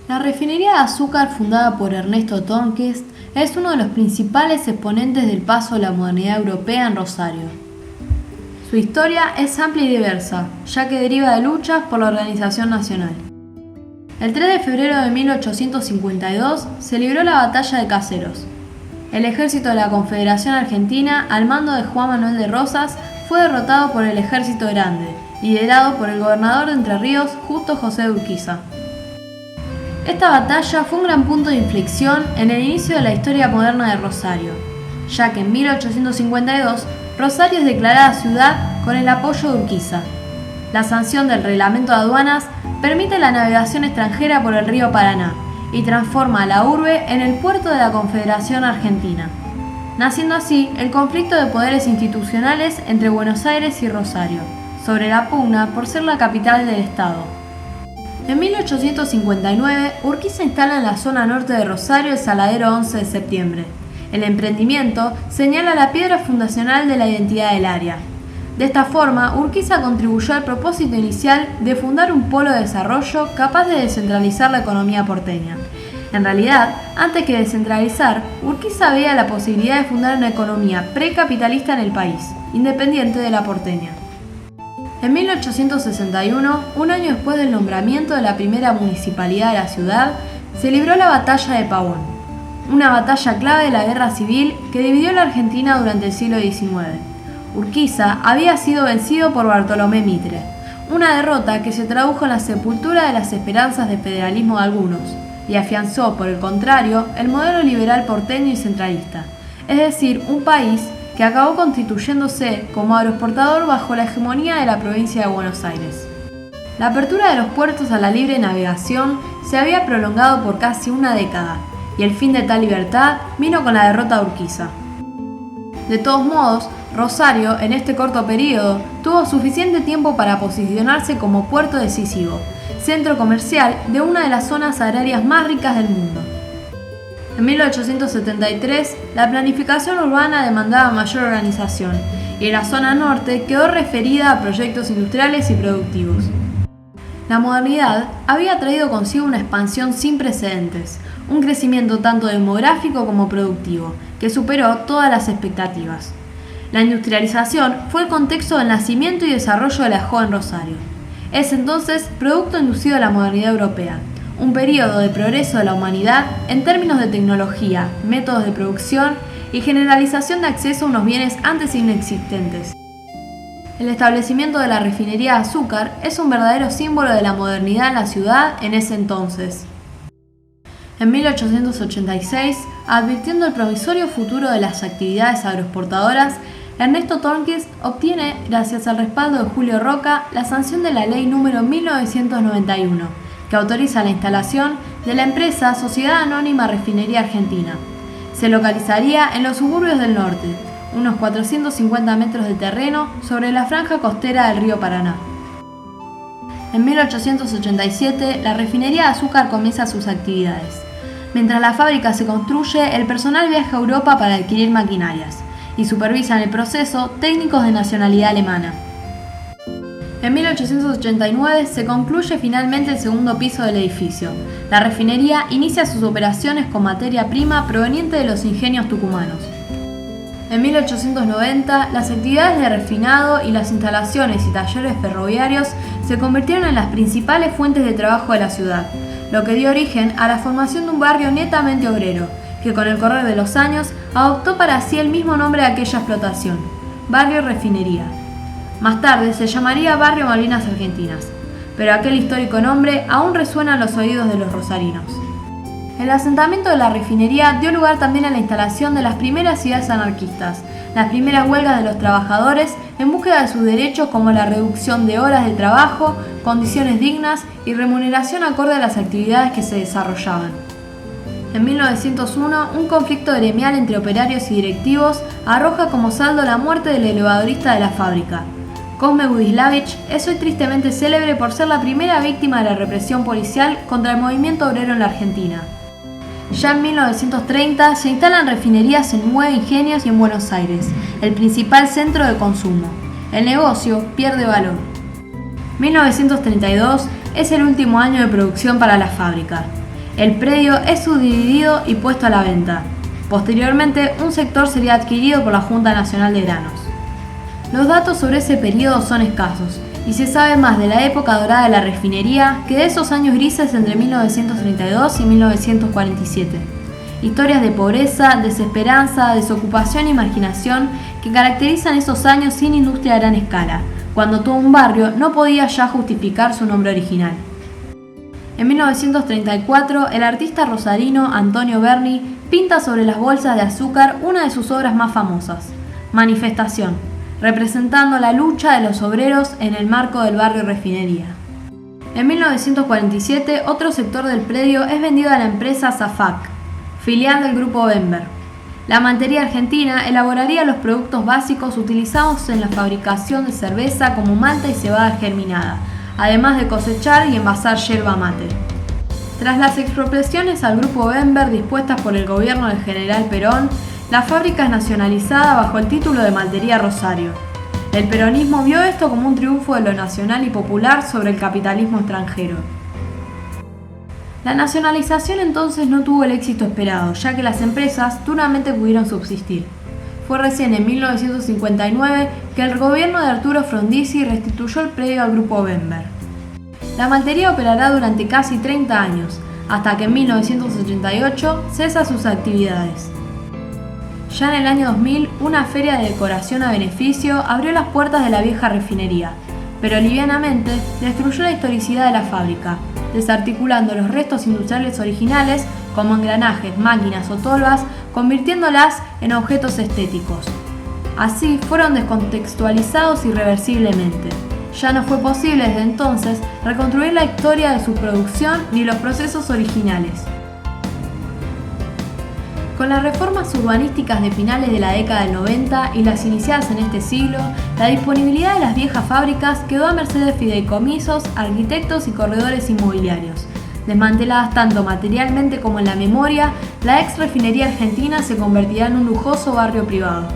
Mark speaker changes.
Speaker 1: La refinería de azúcar fundada por Ernesto Tornquist es uno de los principales exponentes del paso de la modernidad europea en Rosario. Su historia es amplia y diversa, ya que deriva de luchas por la organización nacional. El 3 de febrero de 1852 se libró la Batalla de Caseros. El ejército de la Confederación Argentina, al mando de Juan Manuel de Rosas, fue derrotado por el Ejército Grande, liderado por el gobernador de Entre Ríos, Justo José de Urquiza. Esta batalla fue un gran punto de inflexión en el inicio de la historia moderna de Rosario, ya que en 1852 Rosario es declarada ciudad con el apoyo de Urquiza. La sanción del reglamento de aduanas permite la navegación extranjera por el río Paraná y transforma a la urbe en el puerto de la Confederación Argentina, naciendo así el conflicto de poderes institucionales entre Buenos Aires y Rosario, sobre la pugna por ser la capital del estado. En 1859, Urquiza instala en la zona norte de Rosario el Saladero 11 de septiembre. El emprendimiento señala la piedra fundacional de la identidad del área. De esta forma, Urquiza contribuyó al propósito inicial de fundar un polo de desarrollo capaz de descentralizar la economía porteña. En realidad, antes que descentralizar, Urquiza veía la posibilidad de fundar una economía precapitalista en el país, independiente de la porteña. En 1861, un año después del nombramiento de la primera municipalidad de la ciudad, se libró la Batalla de Pavón, una batalla clave de la Guerra Civil que dividió la Argentina durante el siglo XIX. Urquiza había sido vencido por Bartolomé Mitre, una derrota que se tradujo en la sepultura de las esperanzas de federalismo de algunos, y afianzó, por el contrario, el modelo liberal porteño y centralista, es decir, un país que acabó constituyéndose como agroexportador bajo la hegemonía de la provincia de Buenos Aires. La apertura de los puertos a la libre navegación se había prolongado por casi una década, y el fin de tal libertad vino con la derrota de Urquiza. De todos modos, Rosario, en este corto periodo, tuvo suficiente tiempo para posicionarse como puerto decisivo, centro comercial de una de las zonas agrarias más ricas del mundo. En 1873, la planificación urbana demandaba mayor organización, y la zona norte quedó referida a proyectos industriales y productivos. La modernidad había traído consigo una expansión sin precedentes, un crecimiento tanto demográfico como productivo, que superó todas las expectativas. La industrialización fue el contexto del nacimiento y desarrollo de la joven Rosario. Es entonces producto inducido de la modernidad europea, un periodo de progreso de la humanidad en términos de tecnología, métodos de producción y generalización de acceso a unos bienes antes inexistentes. El establecimiento de la refinería de azúcar es un verdadero símbolo de la modernidad en la ciudad en ese entonces. En 1886, advirtiendo el promisorio futuro de las actividades agroexportadoras, Ernesto Tornquist obtiene, gracias al respaldo de Julio Roca, la sanción de la Ley número 1991, que autoriza la instalación de la empresa Sociedad Anónima Refinería Argentina. Se localizaría en los suburbios del norte, unos 450 metros de terreno sobre la franja costera del río Paraná. En 1887, la refinería de azúcar comienza sus actividades. Mientras la fábrica se construye, el personal viaja a Europa para adquirir maquinarias y supervisan el proceso técnicos de nacionalidad alemana. En 1889 se concluye finalmente el segundo piso del edificio. La refinería inicia sus operaciones con materia prima proveniente de los ingenios tucumanos. En 1890, las actividades de refinado y las instalaciones y talleres ferroviarios se convirtieron en las principales fuentes de trabajo de la ciudad, lo que dio origen a la formación de un barrio netamente obrero, que con el correr de los años adoptó para sí el mismo nombre de aquella explotación, Barrio Refinería. Más tarde se llamaría Barrio Malvinas Argentinas, pero aquel histórico nombre aún resuena en los oídos de los rosarinos. El asentamiento de la refinería dio lugar también a la instalación de las primeras ideas anarquistas, las primeras huelgas de los trabajadores en búsqueda de sus derechos como la reducción de horas de trabajo, condiciones dignas y remuneración acorde a las actividades que se desarrollaban. En 1901, un conflicto gremial entre operarios y directivos arroja como saldo la muerte del elevadorista de la fábrica. Cosme Budislavich es hoy tristemente célebre por ser la primera víctima de la represión policial contra el movimiento obrero en la Argentina. Ya en 1930 se instalan refinerías en 9 ingenios y en Buenos Aires, el principal centro de consumo. El negocio pierde valor. 1932 es el último año de producción para la fábrica. El predio es subdividido y puesto a la venta. Posteriormente, un sector sería adquirido por la Junta Nacional de Granos. Los datos sobre ese periodo son escasos, y se sabe más de la época dorada de la refinería que de esos años grises entre 1932 y 1947. Historias de pobreza, desesperanza, desocupación y marginación que caracterizan esos años sin industria a gran escala, cuando todo un barrio no podía ya justificar su nombre original. En 1934, el artista rosarino Antonio Berni pinta sobre las bolsas de azúcar una de sus obras más famosas, Manifestación, representando la lucha de los obreros en el marco del barrio Refinería. En 1947, otro sector del predio es vendido a la empresa Safac, filial del grupo Bember. La maltería argentina elaboraría los productos básicos utilizados en la fabricación de cerveza como malta y cebada germinada, además de cosechar y envasar yerba mate. Tras las expropiaciones al grupo Bember dispuestas por el gobierno del general Perón, la fábrica es nacionalizada bajo el título de Maltería Rosario. El peronismo vio esto como un triunfo de lo nacional y popular sobre el capitalismo extranjero. La nacionalización entonces no tuvo el éxito esperado, ya que las empresas duramente pudieron subsistir. Fue recién en 1959 que el gobierno de Arturo Frondizi restituyó el predio al grupo Bember. La maltería operará durante casi 30 años, hasta que en 1988 cesa sus actividades. Ya en el año 2000, una feria de decoración a beneficio abrió las puertas de la vieja refinería, pero livianamente destruyó la historicidad de la fábrica, desarticulando los restos industriales originales como engranajes, máquinas o tolvas, convirtiéndolas en objetos estéticos. Así fueron descontextualizados irreversiblemente. Ya no fue posible desde entonces reconstruir la historia de su producción ni los procesos originales. Con las reformas urbanísticas de finales de la década del 90 y las iniciadas en este siglo, la disponibilidad de las viejas fábricas quedó a merced de fideicomisos, arquitectos y corredores inmobiliarios. Desmanteladas tanto materialmente como en la memoria, la ex refinería argentina se convertirá en un lujoso barrio privado.